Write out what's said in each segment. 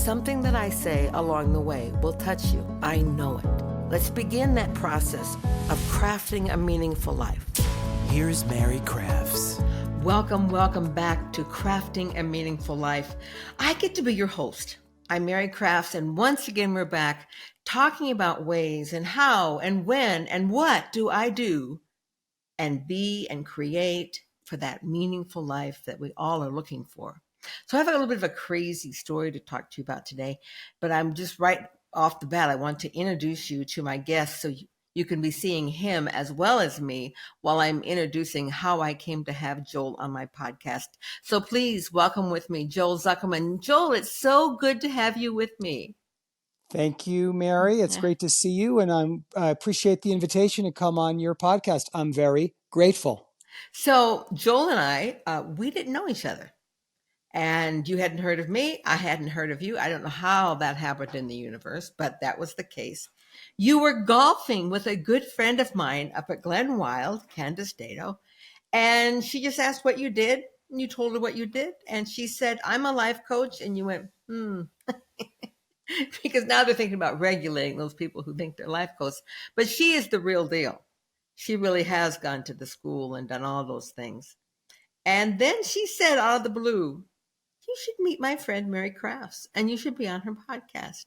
something that I say along the way will touch you. I know it. Let's begin that process of crafting a meaningful life. Here's Mary Crafts. Welcome back to Crafting a Meaningful Life. I get to be your host. I'm Mary Crafts, and once again, we're back talking about ways and how and when and what do I do and be and create for that meaningful life that we all are looking for. So I have a little bit of a crazy story to talk to you about today, but I'm just right off the bat, I want to introduce you to my guest so you can be seeing him as well as me while I'm introducing how I came to have Joel on my podcast. So please welcome with me, Joel Zuckerman. Joel, it's so good to have you with me. Thank you, Mary. It's great to see you, and I appreciate the invitation to come on your podcast. I'm very grateful. So Joel and I, we didn't know each other. And you hadn't heard of me. I hadn't heard of you. I don't know how that happened in the universe, but that was the case. You were golfing with a good friend of mine up at Glen Wild, Candace Dato, and she just asked what you did. And you told her what you did. And she said, I'm a life coach. And you went, because now they're thinking about regulating those people who think they're life coaches. But she is the real deal. She really has gone to the school and done all those things. And then she said out of the blue, you should meet my friend Mary Crafts, and you should be on her podcast.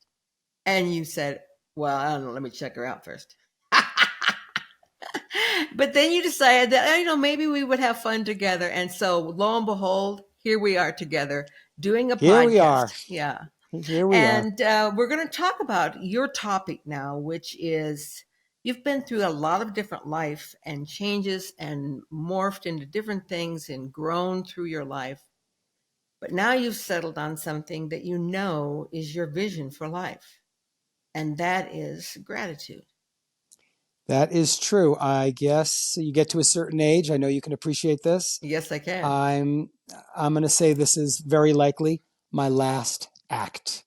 And you said, well, I don't know, let me check her out first. But then you decided that, maybe we would have fun together. And so lo and behold, here we are together doing a podcast. Here we are. Yeah. Here we are. And we're going to talk about your topic now, which is you've been through a lot of different life and changes and morphed into different things and grown through your life. But now you've settled on something that you know is your vision for life, and that is gratitude. That is true. I guess you get to a certain age. I know you can appreciate this. Yes, I can. I'm going to say this is very likely my last act.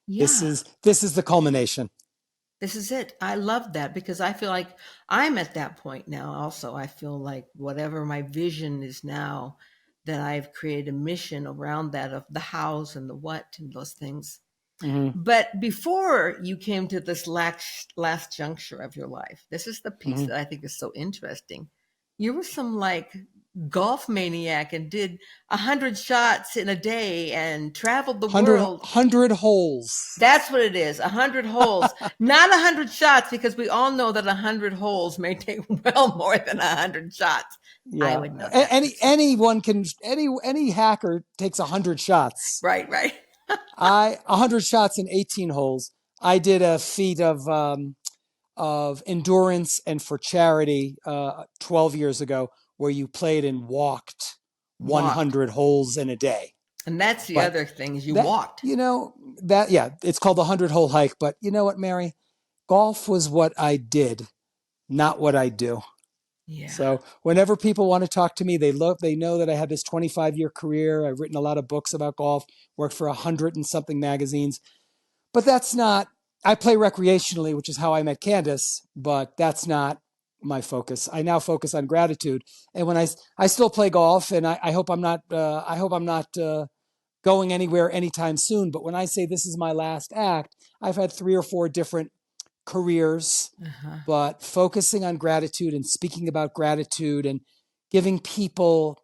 Yeah. This is the culmination. This is it. I love that because I feel like I'm at that point now also. I feel like whatever my vision is now, that I've created a mission around that of the hows and the what and those things. Mm-hmm. But before you came to this last juncture of your life, this is the piece that I think is so interesting. You were some like golf maniac and did 100 shots in a day and traveled the world. 100 holes. That's what it is. 100 holes, not 100 shots, because we all know that 100 holes may take well more than 100 shots. Yeah. I would know that. Any hacker takes 100 shots. Right. 100 shots in 18 holes. I did a feat of endurance and for charity 12 years ago, where you played and walked 100 holes in a day. And that's the other thing is walked. It's called the 100-hole hike. But you know what, Mary? Golf was what I did, not what I do. Yeah. So whenever people want to talk to me, they know that I had this 25-year career. I've written a lot of books about golf, worked for 100 and something magazines. But that's not, I play recreationally, which is how I met Candace, but that's not my focus. I now focus on gratitude. And when I still play golf, and I hope I'm not going anywhere anytime soon. But when I say this is my last act, I've had 3 or 4 different careers, but focusing on gratitude and speaking about gratitude and giving people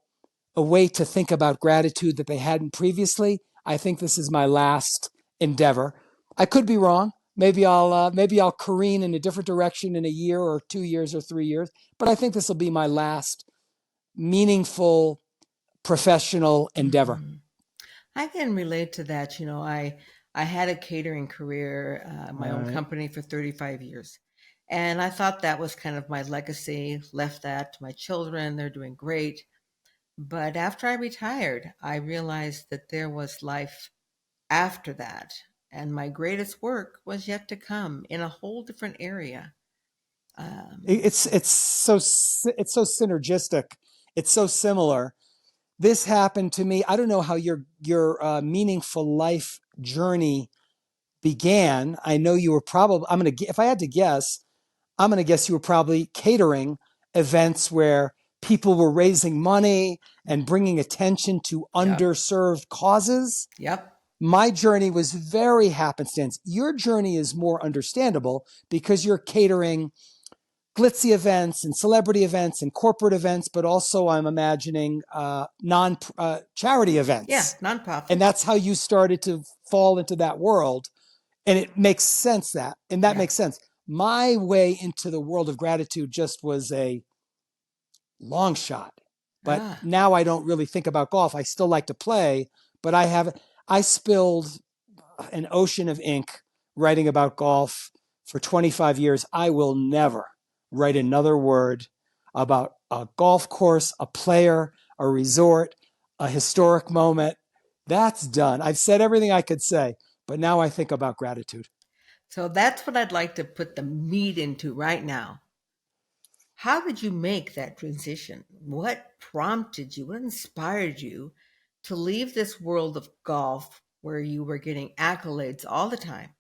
a way to think about gratitude that they hadn't previously. I think this is my last endeavor. I could be wrong. Maybe I'll careen in a different direction in a year or 2 years or 3 years, but I think this will be my last meaningful professional endeavor. I can relate to that. I had a catering career, my own company for 35 years. And I thought that was kind of my legacy, left that to my children. They're doing great. But after I retired, I realized that there was life after that. And my greatest work was yet to come in a whole different area. It's so synergistic. It's so similar. This happened to me. I don't know how your meaningful life journey began. I know you were probably, if I had to guess, I'm going to guess you were probably catering events where people were raising money and bringing attention to underserved causes. Yep. My journey was very happenstance. Your journey is more understandable because you're catering glitzy events and celebrity events and corporate events, but also I'm imagining non charity events. Yeah, nonprofit. And that's how you started to fall into that world. And it makes sense makes sense. My way into the world of gratitude just was a long shot. But now I don't really think about golf. I still like to play, but I spilled an ocean of ink writing about golf for 25 years. I will never write another word about a golf course, a player, a resort, a historic moment. That's done. I've said everything I could say, but now I think about gratitude. So that's what I'd like to put the meat into right now. How did you make that transition? What prompted you? What inspired you to leave this world of golf where you were getting accolades all the time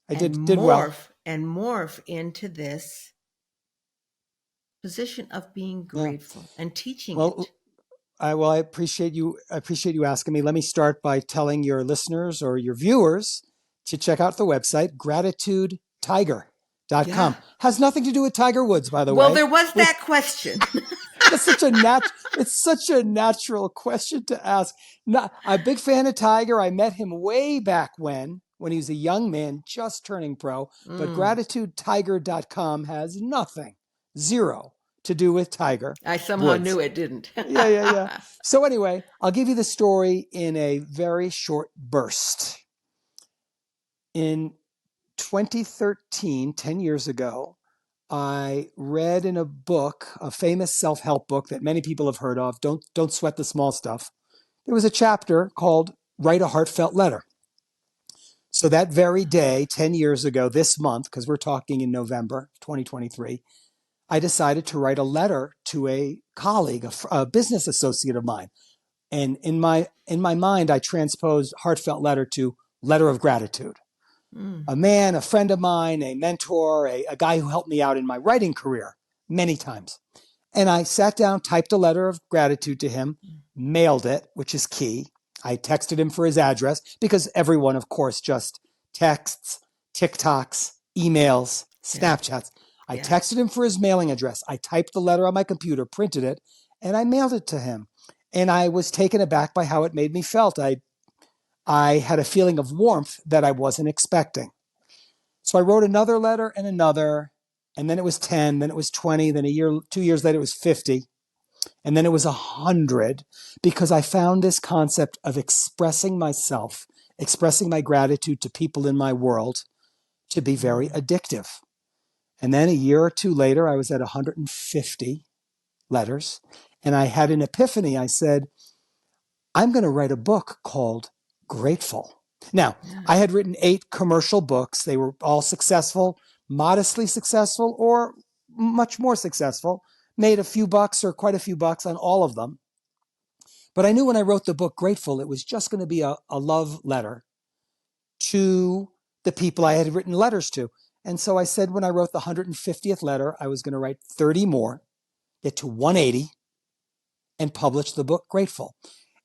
I and did well. morph into this position of being Yeah. grateful and teaching Well, it? I appreciate you. I appreciate you asking me. Let me start by telling your listeners or your viewers to check out the website gratitudetiger.com. Yeah. Has nothing to do with Tiger Woods, by the Well, way. there was that question. That's it's such a natural question to ask. I'm a big fan of Tiger. I met him way back when he was a young man just turning pro. But gratitudetiger.com has nothing, zero, to do with Tiger I somehow Woods. knew it didn't. Yeah. So anyway, I'll give you the story in a very short burst. In 2013, 10 years ago, I read in a book, a famous self-help book that many people have heard of, Don't Sweat the Small Stuff. There was a chapter called Write a Heartfelt Letter. So that very day, 10 years ago, this month, because we're talking in November 2023, I decided to write a letter to a colleague, a business associate of mine. And in my mind, I transposed heartfelt letter to letter of gratitude. A man, a friend of mine, a mentor, a guy who helped me out in my writing career many times. And I sat down, typed a letter of gratitude to him, mailed it, which is key. I texted him for his address because everyone, of course, just texts, TikToks, emails, Snapchats. I texted him for his mailing address. I typed the letter on my computer, printed it, and I mailed it to him. And I was taken aback by how it made me felt. I had a feeling of warmth that I wasn't expecting. So I wrote another letter and another, and then it was 10, then it was 20, then 2 years later it was 50, and then it was 100, because I found this concept of expressing myself, expressing my gratitude to people in my world to be very addictive. And then a year or two later, I was at 150 letters, and I had an epiphany. I said, I'm going to write a book called Grateful. Now, I had written 8 commercial books. They were all successful, modestly successful, or much more successful. Made a few bucks or quite a few bucks on all of them. But I knew when I wrote the book Grateful, it was just going to be a love letter to the people I had written letters to. And so I said when I wrote the 150th letter, I was going to write 30 more, get to 180, and publish the book Grateful.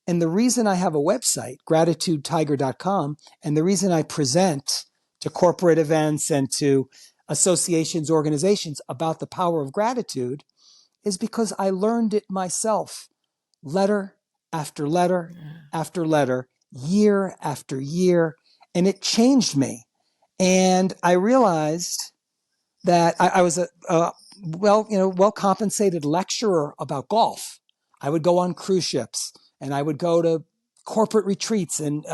And the reason I have a website, gratitudetiger.com, and the reason I present to corporate events and to associations, organizations about the power of gratitude is because I learned it myself, letter after letter after letter, year after year, and it changed me. And I realized that I was a well-compensated lecturer about golf. I would go on cruise ships and I would go to corporate retreats and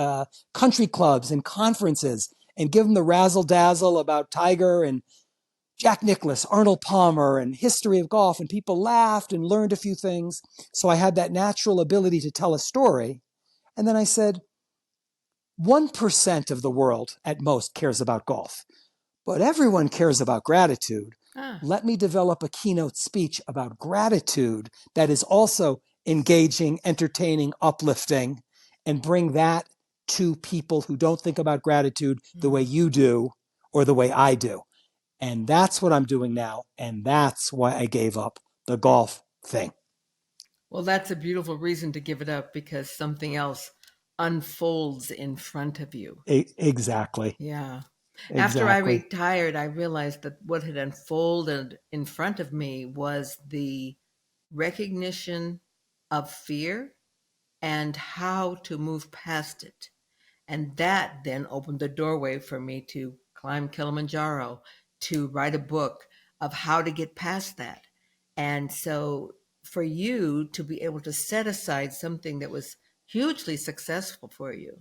country clubs and conferences and give them the razzle dazzle about Tiger and Jack Nicklaus, Arnold Palmer, and history of golf. And people laughed and learned a few things. So I had that natural ability to tell a story. And then I said, 1% of the world at most cares about golf, but everyone cares about gratitude. Let me develop a keynote speech about gratitude that is also engaging, entertaining, uplifting, and bring that to people who don't think about gratitude the way you do or the way I do. And that's what I'm doing now. And that's why I gave up the golf thing. Well, that's a beautiful reason to give it up because something else unfolds in front of you. Exactly. Yeah. After I Exactly. retired, I realized that what had unfolded in front of me was the recognition of fear and how to move past it. And that then opened the doorway for me to climb Kilimanjaro, to write a book of how to get past that. And so for you to be able to set aside something that was hugely successful for you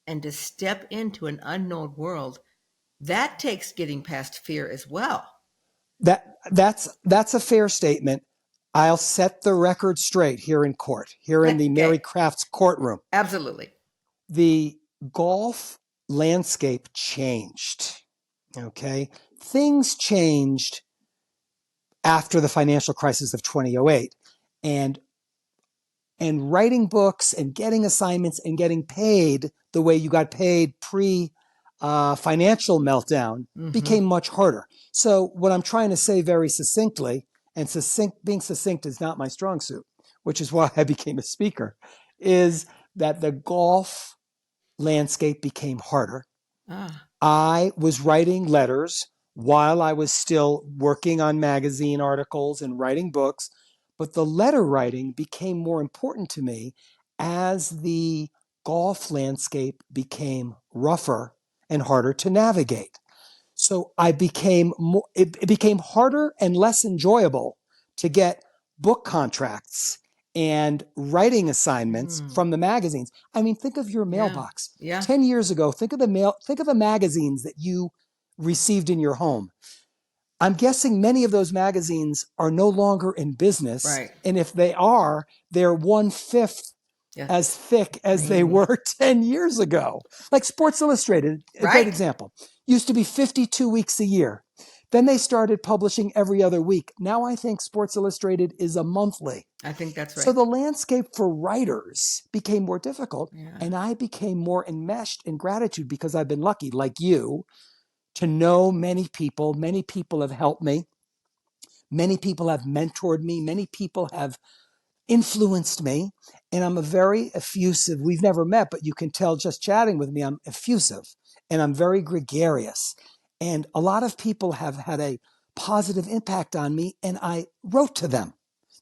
and to step into an unknown world, that takes getting past fear as well. That's a fair statement. I'll set the record straight here in court, here in the Mary Okay, Crafts courtroom. absolutely. The golf landscape changed. Okay. Things changed after the financial crisis of 2008. And writing books and getting assignments and getting paid the way you got paid pre financial meltdown became much harder. So what I'm trying to say very succinctly, and being succinct is not my strong suit, which is why I became a speaker, is that the golf landscape became harder. Ah, I was writing letters while I was still working on magazine articles and writing books, but the letter writing became more important to me as the golf landscape became rougher and harder to navigate. So it became harder and less enjoyable to get book contracts and writing assignments from the magazines. I mean, think of your yeah, mailbox. yeah, 10 years ago, think of the magazines that you received in your home. I'm guessing many of those magazines are no longer in business. right. And if they are, they're 1/5 Yeah, as thick as they maybe. were 10 years ago. Like Sports Illustrated, a great Right. example, used to be 52 weeks a year. Then they started publishing every other week. Now I think Sports Illustrated is a monthly. I think that's So right. the landscape for writers became more difficult, Yeah. and I became more enmeshed in gratitude because I've been lucky, like you, to know many people. Many people have helped me. Many people have mentored me. Many people have influenced me. And I'm a very effusive, we've never met, but you can tell just chatting with me, I'm effusive and I'm very gregarious. And a lot of people have had a positive impact on me. And I wrote to them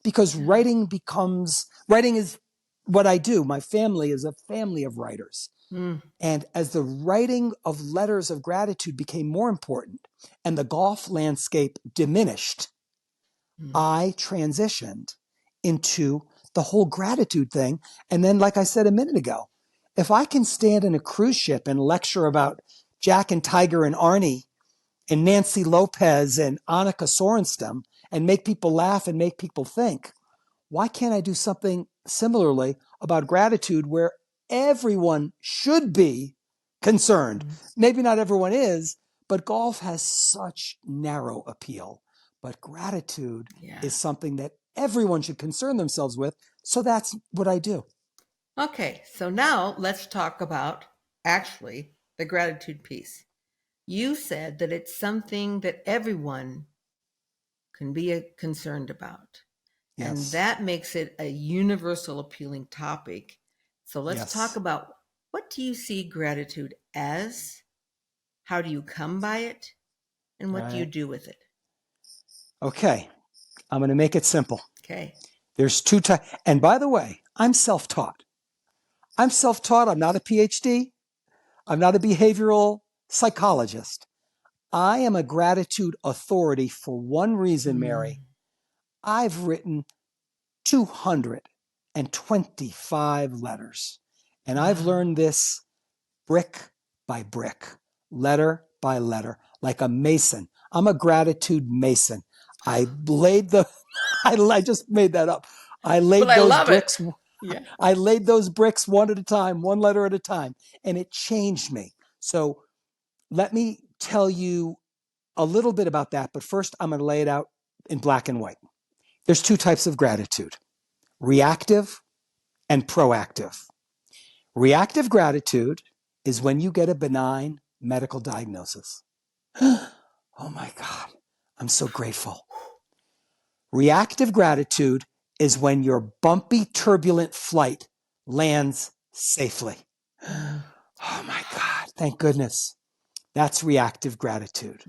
because writing is what I do. My family is a family of writers. Mm. And as the writing of letters of gratitude became more important and the golf landscape diminished, I transitioned into the whole gratitude thing. And then, like I said a minute ago, if I can stand in a cruise ship and lecture about Jack and Tiger and Arnie and Nancy Lopez and Annika Sorenstam and make people laugh and make people think, why can't I do something similarly about gratitude where everyone should be concerned? Maybe not everyone is, but golf has such narrow appeal. But gratitude Yeah. is something that everyone should concern themselves with. So that's what I do. Okay, so now let's talk about actually the gratitude piece. You said that it's something that everyone can be concerned about, and Yes. that makes it a universal appealing topic. So let's talk Yes. about, what do you see gratitude as? How do you come by it? And All what do you right. do with it? Okay. I'm going to make it simple. Okay. There's two types. And by the way, I'm self taught. I'm self taught. I'm not a PhD. I'm not a behavioral psychologist. I am a gratitude authority for one reason, Mary. I've written 225 letters, and I've Wow. learned this brick by brick, letter by letter, like a mason. I'm a gratitude mason. I laid the, I just made that up. I But laid I those love it. bricks. Yeah. I laid those bricks one at a time, one letter at a time, and it changed me. So let me tell you a little bit about that. But first, I'm going to lay it out in black and white. There's two types of gratitude: reactive and proactive. Reactive gratitude is when you get a benign medical diagnosis. Oh my God, I'm so grateful. Reactive gratitude is when your bumpy, turbulent flight lands safely. Oh my God, thank goodness. That's reactive gratitude.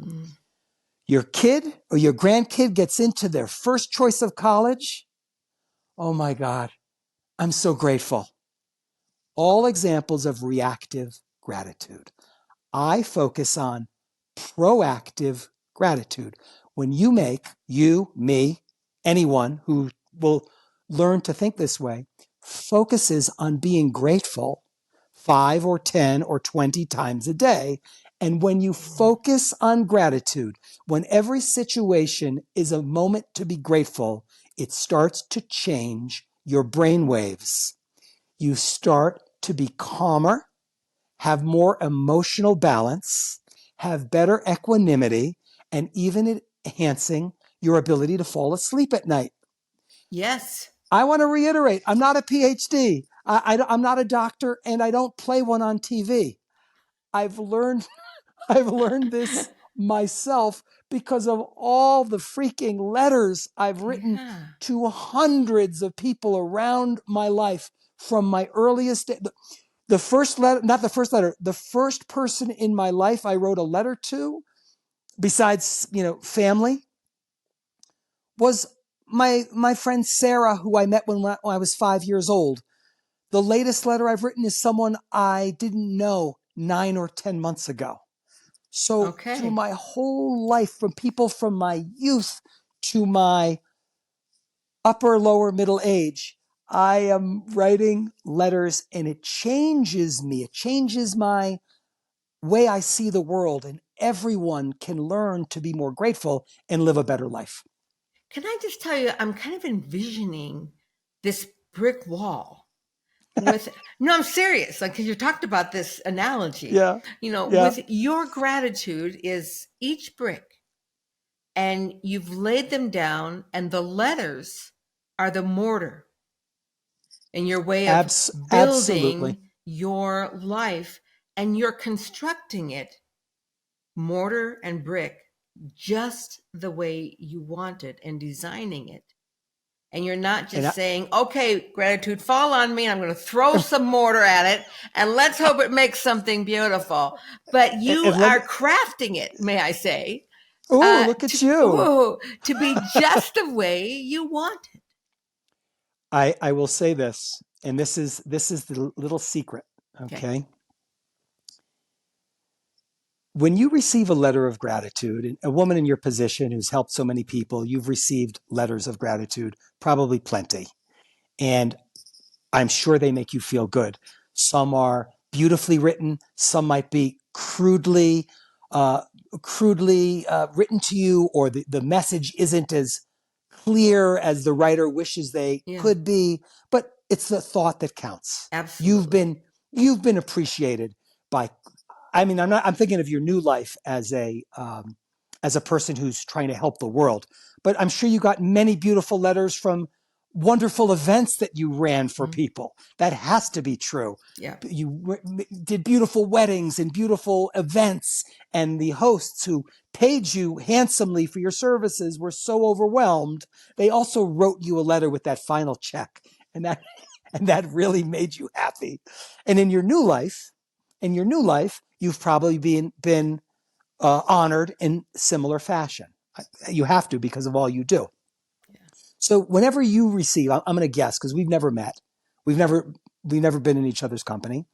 Your kid or your grandkid gets into their first choice of college. Oh my God, I'm so grateful. All examples of reactive gratitude. I focus on proactive gratitude. When you make, you, me, anyone who will learn to think this way, focuses on being grateful 5 or 10 or 20 times a day. And when you focus on gratitude, when every situation is a moment to be grateful, it starts to change your brain waves. You start to be calmer, have more emotional balance, have better equanimity, and even enhancing your ability to fall asleep at night. Yes. I want to reiterate, I'm not a PhD. I'm not a doctor, and I don't play one on TV. I've learned this myself because of all the freaking letters I've written Yeah. to hundreds of people around my life from my earliest day. The first letter, not the first letter, the first person in my life I wrote a letter to, besides, family, was my friend Sarah, who I met when I was 5 years old. The latest letter I've written is someone I didn't know 9 or 10 months ago. So through Okay. my whole life, from people from my youth to my upper, lower, middle age, I am writing letters, and it changes me. It changes my way I see the world, and everyone can learn to be more grateful and live a better life. Can I just tell you, I'm kind of envisioning this brick wall with, no, I'm serious, like, because you talked about this analogy, Yeah. Yeah. with your gratitude is each brick, and you've laid them down, and the letters are the mortar in your way of Absolutely. building your life, and you're constructing it mortar and brick just the way you want it and designing it. And you're not And just saying, okay, gratitude, fall on me. I'm going to throw some mortar at it and let's hope it makes something beautiful. But you and are crafting it, may I say, oh, look at you. to be just the way you want it. I will say this, and this is the little secret. Okay. Okay. When you receive a letter of gratitude, and a woman in your position who's helped so many people, you've received letters of gratitude, probably plenty. And I'm sure they make you feel good. Some are beautifully written. Some might be uh, crudely written to you, or the message isn't as clear as the writer wishes they Yeah, could be. But it's the thought that counts. You've absolutely. been appreciated by. I mean, I'm thinking of your new life as a person who's trying to help the world. But I'm sure you got many beautiful letters from wonderful events that you ran for people. That has to be true. Yeah. You did beautiful weddings and beautiful events, and the hosts who paid you handsomely for your services were so overwhelmed. They also wrote you a letter with that final check, and that and that really made you happy. And in your new life, you've probably been honored in similar fashion. You have to, because of all you do. Yeah. So whenever you receive, I'm going to guess because we've never met, we've never been in each other's company.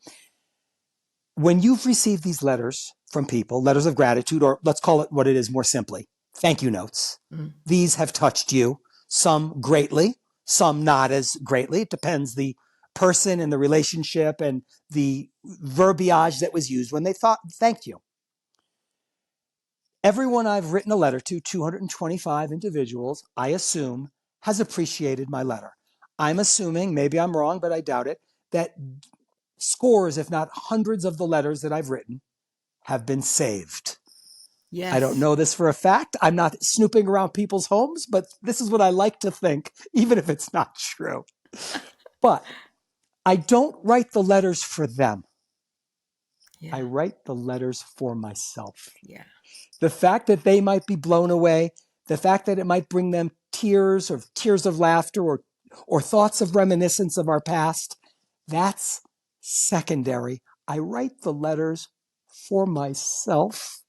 When you've received these letters from people, letters of gratitude, or let's call it what it is more simply, thank you notes. Mm. These have touched you, some greatly, some not as greatly. It depends the person and the relationship and the verbiage that was used when they thought thank you. Everyone I've written a letter to, 225 individuals, I assume, has appreciated my letter. I'm assuming, maybe I'm wrong, but I doubt it, that scores, if not hundreds of the letters that I've written have been saved. I don't Yes. know this for a fact. I'm not snooping around people's homes, but this is what I like to think, even if it's not true. But I don't write the letters for them. Yeah. I write the letters for myself. Yeah. The fact that they might be blown away, the fact that it might bring them tears or tears of laughter or thoughts of reminiscence of our past, that's Secondary, I write the letters for myself.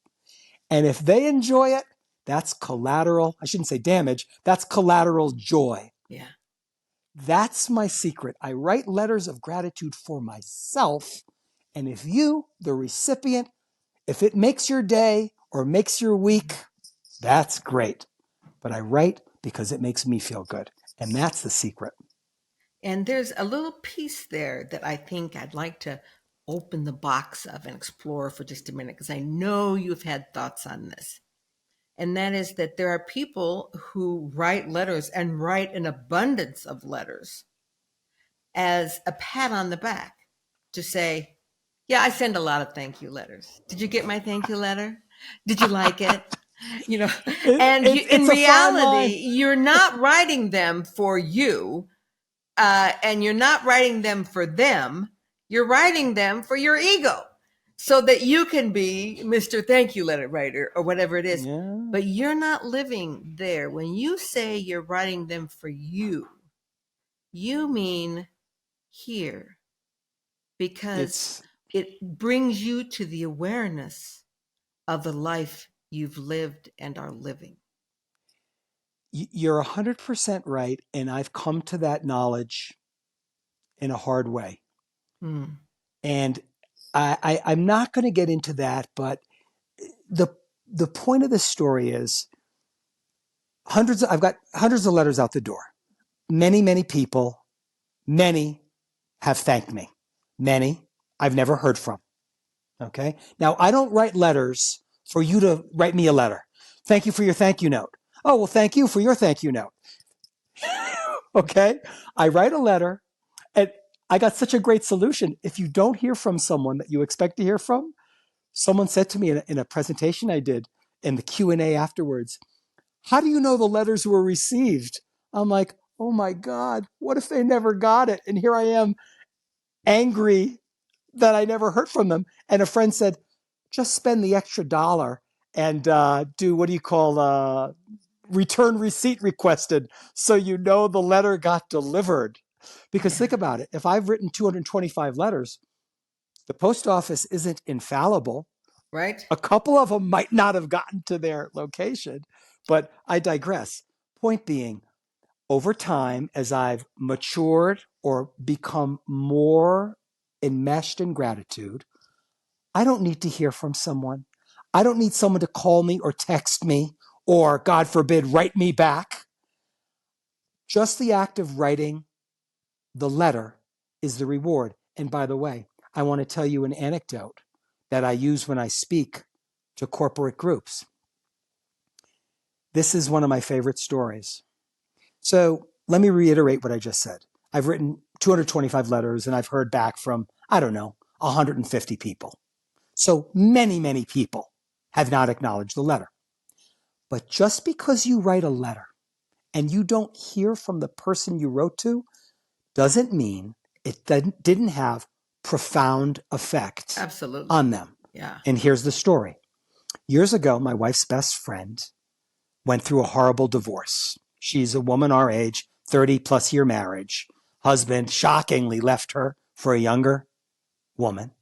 And if they enjoy it, that's collateral. I shouldn't say damage. That's collateral joy. Yeah. That's my secret. I write letters of gratitude for myself. And if you, the recipient, if it makes your day or makes your week, that's great. But I write because it makes me feel good. And that's the secret. And there's a little piece there that I think I'd like to open the box of and explore for just a minute, because I know you've had thoughts on this. And that is that there are people who write letters and write an abundance of letters as a pat on the back to say, yeah, I send a lot of thank you letters. Did you get my thank you letter? Did you like it? You know, and in It's a fine line. reality, you're not writing them for you, and you're not writing them for them. You're writing them for your ego so that you can be Mr. Thank You Letter Writer or whatever it is. Yeah. But you're not living there. When you say you're writing them for you, you mean here, because it brings you to the awareness of the life you've lived and are living. You're 100% right. And I've come to that knowledge in a hard way. And I'm not going to get into that, but the point of this story is I've got hundreds of letters out the door. Many people, many have thanked me. Many I've never heard from. Okay. Now I don't write letters for you to write me a letter. Thank you for your thank you note. Oh, well, thank you for your thank you note. Okay. I write a letter, and I got such a great solution. If you don't hear from someone that you expect to hear from, someone said to me in a presentation I did in the Q&A afterwards, how do you know the letters were received? I'm like, oh my God, what if they never got it? And here I am angry that I never heard from them. And a friend said, just spend the extra $1 and do what do you call return receipt requested, so you know the letter got delivered. Because think about it. If I've written 225 letters, the post office isn't infallible. Right? A couple of them might not have gotten to their location, but I digress. Point being, over time, as I've matured or become more enmeshed in gratitude, I don't need to hear from someone. I don't need someone to call me or text me or, God forbid, write me back. Just the act of writing the letter is the reward. And by the way, I want to tell you an anecdote that I use when I speak to corporate groups. This is one of my favorite stories. So let me reiterate what I just said. I've written 225 letters and I've heard back from, 150 people. So many people have not acknowledged the letter. But just because you write a letter and you don't hear from the person you wrote to doesn't mean it didn't have profound effect on them. Yeah. And here's the story. Years ago, my wife's best friend went through a horrible divorce. She's a woman our age, 30+ year marriage. Husband shockingly left her for a younger woman.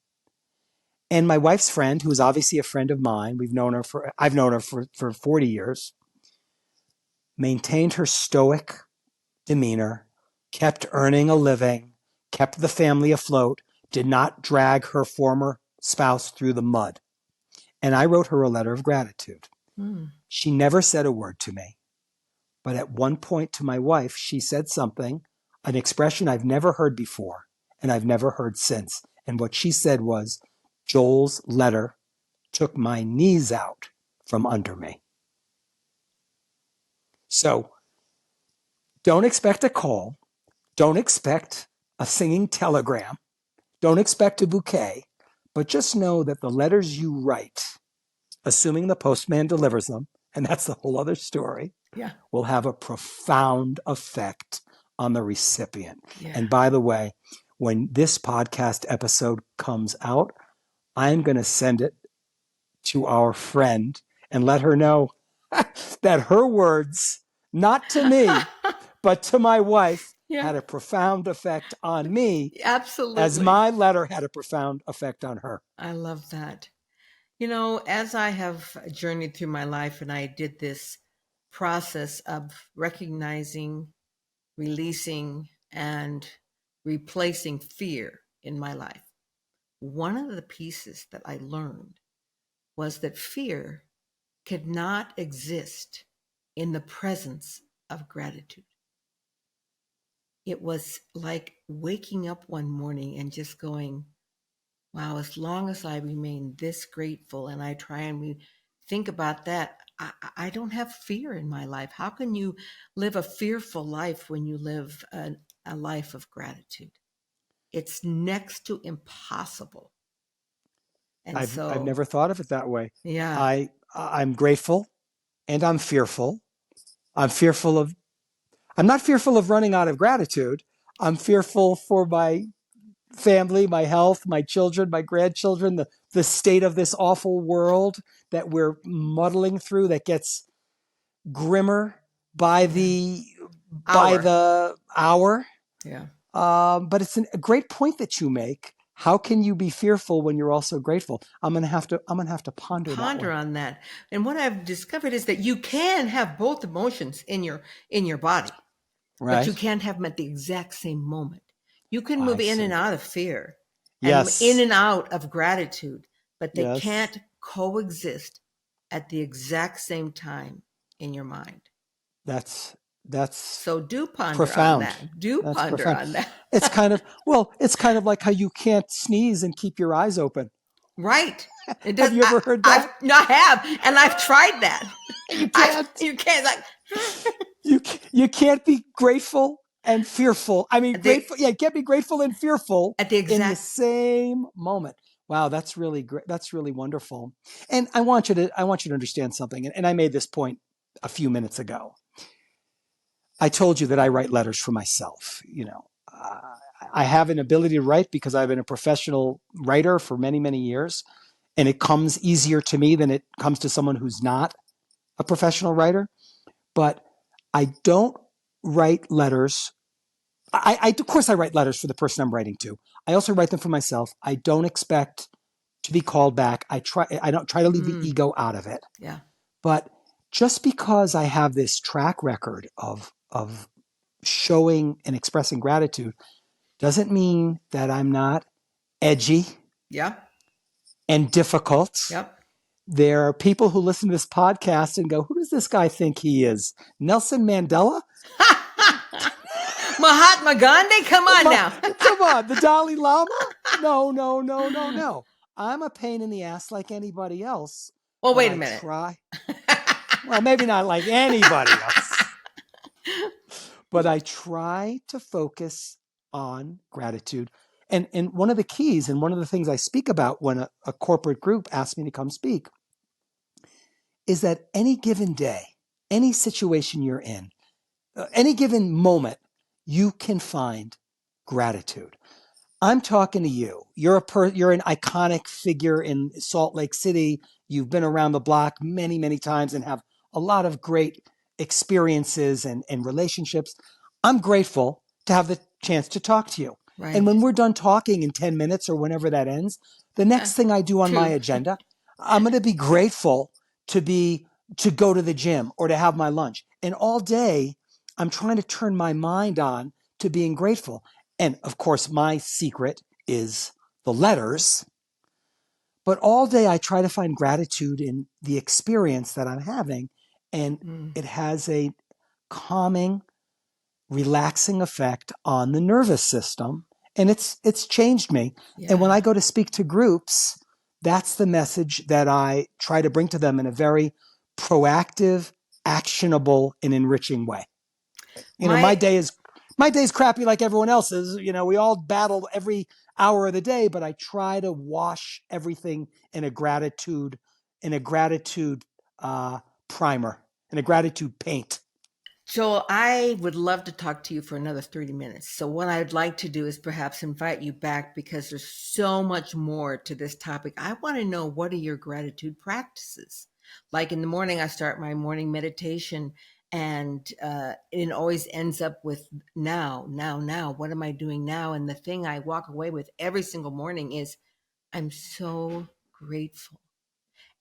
And my wife's friend, who is obviously a friend of mine, I've known her for 40 years, maintained her stoic demeanor, kept earning a living, kept the family afloat, did not drag her former spouse through the mud. And I wrote her a letter of gratitude. She never said a word to me. But at one point to my wife, she said something, an expression I've never heard before and I've never heard since. And what she said was, Joel's letter took my knees out from under me. So don't expect a call. Don't expect a singing telegram. Don't expect a bouquet. But just know that the letters you write, assuming the postman delivers them, and that's the whole other story, will have a profound effect on the recipient. Yeah. And by the way, when this podcast episode comes out, I'm going to send it to our friend and let her know that her words, not to me, but to my wife, had a profound effect on me, Absolutely. as my letter had a profound effect on her. I love that. As I have journeyed through my life and I did this process of recognizing, releasing, and replacing fear in my life, one of the pieces that I learned was that fear could not exist in the presence of gratitude. It was like waking up one morning and just going, wow, as long as I remain this grateful and I try and think about that, I don't have fear in my life. How can you live a fearful life when you live a life of gratitude? It's next to impossible. And I've never thought of it that way. Yeah. I'm grateful and I'm fearful. I'm not fearful of running out of gratitude. I'm fearful for my family, my health, my children, my grandchildren, the state of this awful world that we're muddling through that gets grimmer by the hour. Yeah. But it's a great point that you make. How can you be fearful when you're also grateful? I'm gonna have to ponder on that. And what I've discovered is that you can have both emotions in your body, right? But you can't have them at the exact same moment. You can move I in see. and out of fear, Yes. and in and out of gratitude, but they Yes. can't coexist at the exact same time in your mind. That's So do ponder profound. on that. Do That's ponder profound. on that. It's kind of like how you can't sneeze and keep your eyes open. Right. Have you ever heard that? I have, and I've tried that. You can't. You can't, like you can't be grateful and fearful. I mean, grateful. Yeah, you can't be grateful and fearful at the in the same moment. Wow, that's really great. That's really wonderful. And I want you to understand something. And I made this point a few minutes ago. I told you that I write letters for myself. I have an ability to write because I've been a professional writer for many, many years. And it comes easier to me than it comes to someone who's not a professional writer. But I don't write letters. Of course, I write letters for the person I'm writing to. I also write them for myself. I don't expect to be called back. I don't try to leave the ego out of it. Yeah. But just because I have this track record of showing and expressing gratitude doesn't mean that I'm not edgy. Yeah. And difficult. Yep. There are people who listen to this podcast and go, who does this guy think he is? Nelson Mandela? Mahatma Gandhi? Come on now. Come on, the Dalai Lama? No. I'm a pain in the ass like anybody else. Well, wait a minute. Well, maybe not like anybody else. But I try to focus on gratitude. And one of the keys and one of the things I speak about when a corporate group asks me to come speak is that any given day, any situation you're in, any given moment, you can find gratitude. I'm talking to you. You're an iconic figure in Salt Lake City. You've been around the block many, many times and have a lot of great experiences and relationships. I'm grateful to have the chance to talk to you. Right. And when we're done talking in 10 minutes or whenever that ends, the next thing I do on my agenda, I'm going to be grateful to go to the gym or to have my lunch. And all day, I'm trying to turn my mind on to being grateful. And of course, my secret is the letters. But all day, I try to find gratitude in the experience that I'm having. And it has a calming, relaxing effect on the nervous system. And it's changed me. Yeah. And when I go to speak to groups, that's the message that I try to bring to them in a very proactive, actionable, and enriching way. My day's crappy like everyone else's. We all battle every hour of the day, but I try to wash everything in a gratitude primer, in a gratitude paint. Joel, I would love to talk to you for another 30 minutes. So what I'd like to do is perhaps invite you back because there's so much more to this topic. I want to know, what are your gratitude practices? Like in the morning, I start my morning meditation And it always ends up with now. What am I doing now? And the thing I walk away with every single morning is I'm so grateful.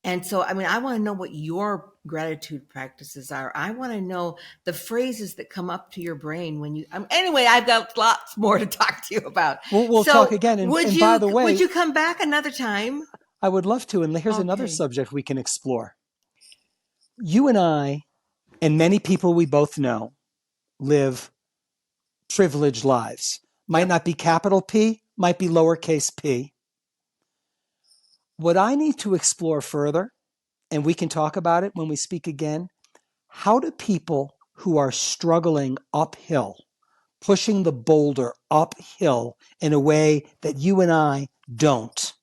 And so, I mean, I want to know what your gratitude practices are. I want to know the phrases that come up to your brain when you. Anyway, I've got lots more to talk to you about. We'll So talk again. And by the way, would you come back another time? I would love to. And here's another subject we can explore. You and I, and many people we both know, live privileged lives. Might not be capital P, might be lowercase p. What I need to explore further, and we can talk about it when we speak again, how do people who are struggling uphill, pushing the boulder uphill in a way that you and I don't,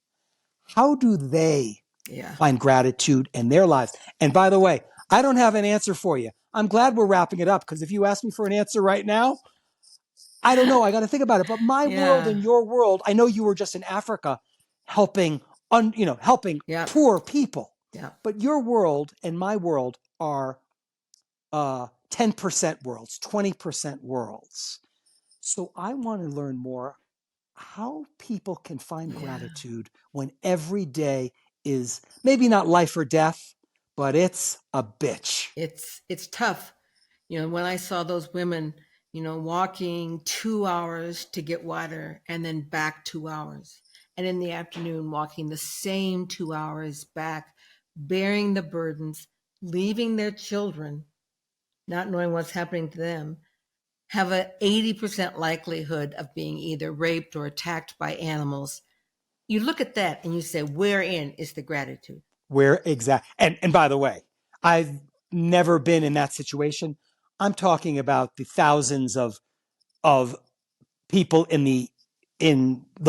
how do they find gratitude in their lives? And by the way, I don't have an answer for you. I'm glad we're wrapping it up, because if you ask me for an answer right now, I don't know. I got to think about it. But my world and your world, I know you were just in Africa helping, helping poor people. Yeah. But your world and my world are 10% worlds, 20% worlds. So I want to learn more how people can find gratitude when every day is maybe not life or death, but it's a bitch. It's tough. You know, when I saw those women, you know, walking 2 hours to get water and then back 2 hours. And in the afternoon, walking the same 2 hours back, bearing the burdens, leaving their children, not knowing what's happening to them, have an 80% likelihood of being either raped or attacked by animals. You look at that and you say, wherein is the gratitude? Where exactly? And by the way, I've never been in that situation. I'm talking about the thousands of people in the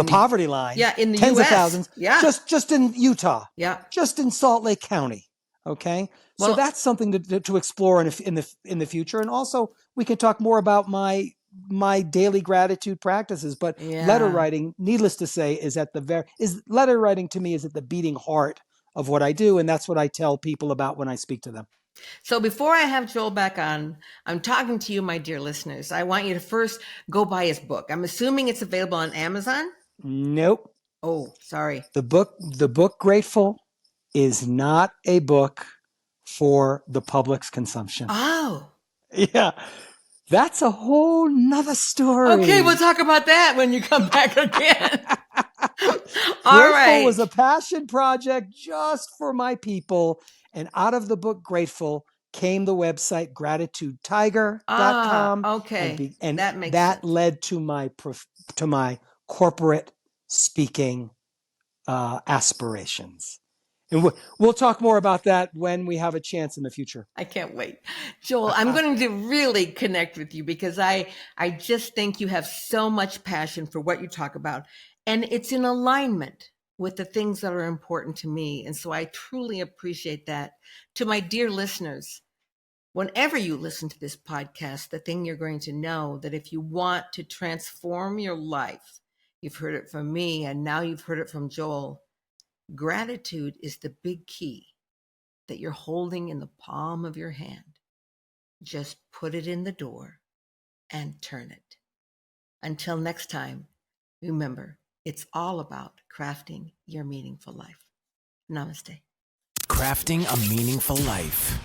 poverty line. Yeah, in the tens US. of thousands. Yeah. Just in Utah. Yeah. Just in Salt Lake County. Okay. So that's something to explore in the future. And also we can talk more about my daily gratitude practices. But letter writing, needless to say, is letter writing to me is at the beating heart of what I do. And that's what I tell people about when I speak to them. So before I have Joel back on, I'm talking to you, my dear listeners. I want you to first go buy his book. I'm assuming it's available on Amazon? Nope. Oh, sorry. The book Grateful is not a book for the public's consumption. Oh. Yeah. That's a whole nother story. Okay, we'll talk about that when you come back again. All Grateful right. was a passion project just for my people. And out of the book Grateful came the website gratitudetiger.com. Okay. And that makes that sense. led to my corporate speaking aspirations. And we'll talk more about that when we have a chance in the future. I can't wait. Joel, I'm going to really connect with you because I just think you have so much passion for what you talk about. And it's in alignment with the things that are important to me. And so I truly appreciate that. To my dear listeners, whenever you listen to this podcast, the thing you're going to know that if you want to transform your life, you've heard it from me and now you've heard it from Joel, gratitude is the big key that you're holding in the palm of your hand. Just put it in the door and turn it. Until next time, remember, it's all about crafting your meaningful life. Namaste. Crafting a meaningful life.